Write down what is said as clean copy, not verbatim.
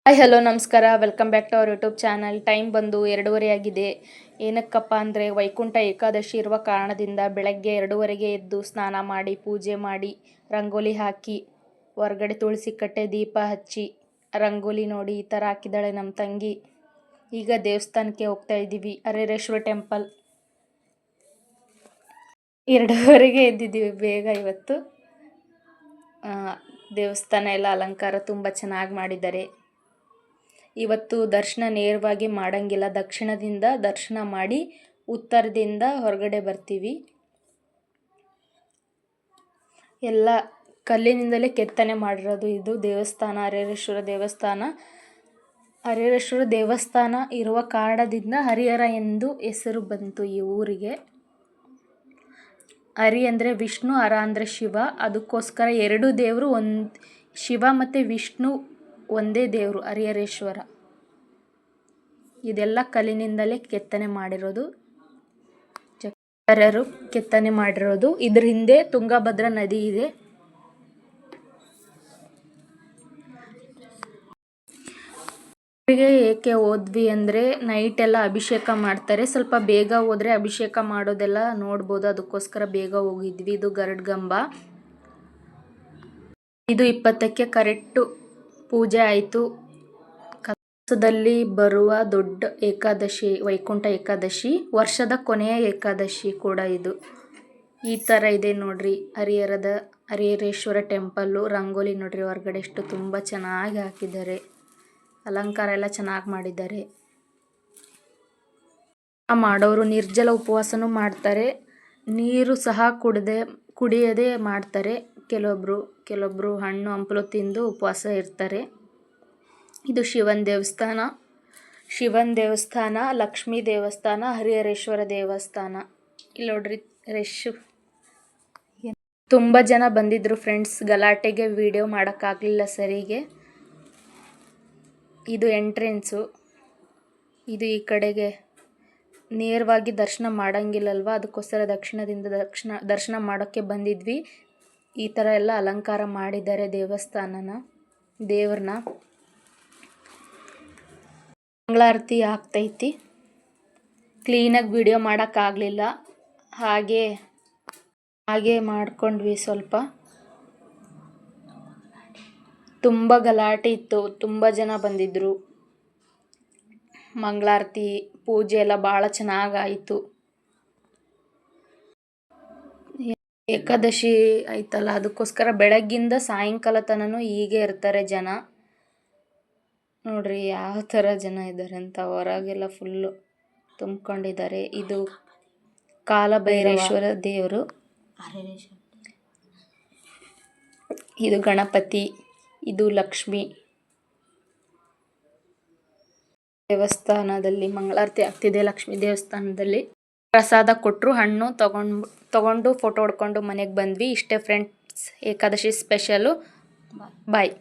Hi hello ನಮಸ್ಕಾರ, welcome back to our YouTube channel. Time ಬಂದು 2:30 ಆಗಿದೆ. ಏನಕ್ಕಪ್ಪ ಅಂದರೆ ವೈಕುಂಠ ಏಕಾದಶಿ ಇರುವ ಕಾರಣದಿಂದ ಬೆಳಗ್ಗೆ 2:30ಗೆ ಎದ್ದು ಸ್ನಾನ ಮಾಡಿ ಪೂಜೆ ಮಾಡಿ ರಂಗೋಲಿ ಹಾಕಿ ಹೊರಗಡೆ ತುಳಸಿ ಕಟ್ಟೆ ದೀಪ ಹಚ್ಚಿ ರಂಗೋಲಿ ನೋಡಿ ಈ ಥರ ಹಾಕಿದ್ದಾಳೆ ನಮ್ಮ ತಂಗಿ. ಈಗ ದೇವಸ್ಥಾನಕ್ಕೆ ಹೋಗ್ತಾ ಇದ್ದೀವಿ, ಹರೇಶ್ವರ ಟೆಂಪಲ್. 2:30ಗೆ ಎದ್ದಿದ್ದೀವಿ, ಬೇಗ ಇವತ್ತು. ದೇವಸ್ಥಾನ ಎಲ್ಲ ಅಲಂಕಾರ ತುಂಬ ಚೆನ್ನಾಗಿ ಮಾಡಿದ್ದಾರೆ. ಇವತ್ತು ದರ್ಶನ ನೇರವಾಗಿ ಮಾಡೋಂಗಿಲ್ಲ, ದಕ್ಷಿಣದಿಂದ ದರ್ಶನ ಮಾಡಿ ಉತ್ತರದಿಂದ ಹೊರಗಡೆ ಬರ್ತೀವಿ. ಎಲ್ಲ ಕಲ್ಲಿನಿಂದಲೇ ಕೆತ್ತನೆ ಮಾಡಿರೋದು ಇದು ದೇವಸ್ಥಾನ, ಹರೇಶ್ವರ ದೇವಸ್ಥಾನ. ಹರೇಶ್ವರ ದೇವಸ್ಥಾನ ಇರುವ ಕಾರಣದಿಂದ ಹರಿಹರ ಎಂದು ಹೆಸರು ಬಂತು ಈ ಊರಿಗೆ. ಹರಿ ಅಂದರೆ ವಿಷ್ಣು, ಹರ ಅಂದರೆ ಶಿವ. ಅದಕ್ಕೋಸ್ಕರ ಎರಡು ದೇವರು ಶಿವ ಮತ್ತು ವಿಷ್ಣು ಒಂದೇ ದೇವರು, ಹರಿಹರೇಶ್ವರ. ಇದೆಲ್ಲ ಕಲ್ಲಿನಿಂದಲೇ ಕೆತ್ತನೆ ಮಾಡಿರೋದು, ಕೆತ್ತನೆ ಮಾಡಿರೋದು. ಇದ್ರ ಹಿಂದೆ ತುಂಗಭದ್ರಾ ನದಿ ಇದೆ. ಏಕೆ ಹೋದ್ವಿ ಅಂದರೆ ನೈಟ್ ಎಲ್ಲ ಅಭಿಷೇಕ ಮಾಡ್ತಾರೆ, ಸ್ವಲ್ಪ ಬೇಗ ಹೋದರೆ ಅಭಿಷೇಕ ಮಾಡೋದೆಲ್ಲ ನೋಡ್ಬೋದು, ಅದಕ್ಕೋಸ್ಕರ ಬೇಗ ಹೋಗಿದ್ವಿ. ಇದು ಗರುಡಗಂಬ. ಇದು 20ಕ್ಕೆ ಕರೆಕ್ಟು ಪೂಜೆ ಆಯಿತು. ವರ್ಷದಲ್ಲಿ ಬರುವ ದೊಡ್ಡ ಏಕಾದಶಿ ವೈಕುಂಠ ಏಕಾದಶಿ, ವರ್ಷದ ಕೊನೆಯ ಏಕಾದಶಿ ಕೂಡ ಇದು. ಈ ಥರ ಇದೆ ನೋಡ್ರಿ ಹರಿಹರೇಶ್ವರ ಟೆಂಪಲ್ಲು. ರಂಗೋಲಿ ನೋಡ್ರಿ ಹೊರಗಡೆ ಎಷ್ಟು ತುಂಬ ಚೆನ್ನಾಗಿ ಹಾಕಿದ್ದಾರೆ, ಅಲಂಕಾರ ಎಲ್ಲ ಚೆನ್ನಾಗಿ ಮಾಡಿದ್ದಾರೆ. ಮಾಡೋರು ನಿರ್ಜಲ ಉಪವಾಸನೂ ಮಾಡ್ತಾರೆ, ನೀರು ಸಹ ಕುಡಿಯದೇ ಮಾಡ್ತಾರೆ. ಕೆಲವೊಬ್ಬರು ಹಣ್ಣು ಹಂಪಲು ತಿಂದು ಉಪವಾಸ ಇರ್ತಾರೆ. ಇದು ಶಿವನ ದೇವಸ್ಥಾನ, ಲಕ್ಷ್ಮೀ ದೇವಸ್ಥಾನ, ಹರಿಹರೇಶ್ವರ ದೇವಸ್ಥಾನ. ಇಲ್ಲಿ ನೋಡ್ರಿ ರಶ್ಶು, ತುಂಬ ಜನ ಬಂದಿದ್ರು ಫ್ರೆಂಡ್ಸ್. ಗಲಾಟೆಗೆ ವಿಡಿಯೋ ಮಾಡೋಕ್ಕಾಗಲಿಲ್ಲ ಸರಿಗೆ. ಇದು ಎಂಟ್ರೆನ್ಸು. ಇದು ಈ ಕಡೆಗೆ ನೇರವಾಗಿ ದರ್ಶನ ಮಾಡೋಂಗಿಲ್ಲಲ್ವ, ಅದಕ್ಕೋಸ್ಕರ ದಕ್ಷಿಣದಿಂದ ದರ್ಶನ ಮಾಡೋಕ್ಕೆ ಬಂದಿದ್ವಿ. ಈ ಥರ ಎಲ್ಲ ಅಲಂಕಾರ ಮಾಡಿದ್ದಾರೆ ದೇವ್ರನ್ನ. ಮಂಗಳಾರತಿ ಆಗ್ತೈತಿ. ಕ್ಲೀನಾಗಿ ವಿಡಿಯೋ ಮಾಡೋಕ್ಕಾಗಲಿಲ್ಲ, ಹಾಗೆ ಮಾಡ್ಕೊಂಡ್ವಿ. ಸ್ವಲ್ಪ ತುಂಬ ಗಲಾಟೆ ಇತ್ತು, ತುಂಬ ಜನ ಬಂದಿದ್ದರು. ಮಂಗಳಾರತಿ ಪೂಜೆ ಎಲ್ಲ ಭಾಳ ಚೆನ್ನಾಗಾಯಿತು. ಏಕಾದಶಿ ಆಯ್ತಲ್ಲ, ಅದಕ್ಕೋಸ್ಕರ ಬೆಳಗ್ಗಿಂದ ಸಾಯಂಕಾಲ ತನಕ ಹೀಗೆ ಇರ್ತಾರೆ ಜನ. ನೋಡ್ರಿ ಯಾವ ಥರ ಜನ ಇದ್ದಾರೆ ಅಂತ, ಹೊರಗೆಲ್ಲ ಫುಲ್ಲು ತುಂಬಿಕೊಂಡಿದ್ದಾರೆ. ಇದು ಕಾಲಭೈರೇಶ್ವರ ದೇವರು, ಇದು ಗಣಪತಿ, ಇದು ಲಕ್ಷ್ಮಿ. ದೇವಸ್ಥಾನದಲ್ಲಿ ಮಂಗಳಾರತಿ ಆಗ್ತಿದೆ. ಲಕ್ಷ್ಮೀ ದೇವಸ್ಥಾನದಲ್ಲಿ ಪ್ರಸಾದ ಕೊಟ್ಟರು, ಹಣ್ಣು ತಗೊಂಡು ಫೋಟೋ ಹೊಡ್ಕೊಂಡು ಮನೆಗೆ ಬಂದ್ವಿ. ಇಷ್ಟೇ ಫ್ರೆಂಡ್ಸ್, ಏಕಾದಶಿ ಸ್ಪೆಷಲು. ಬಾಯ್.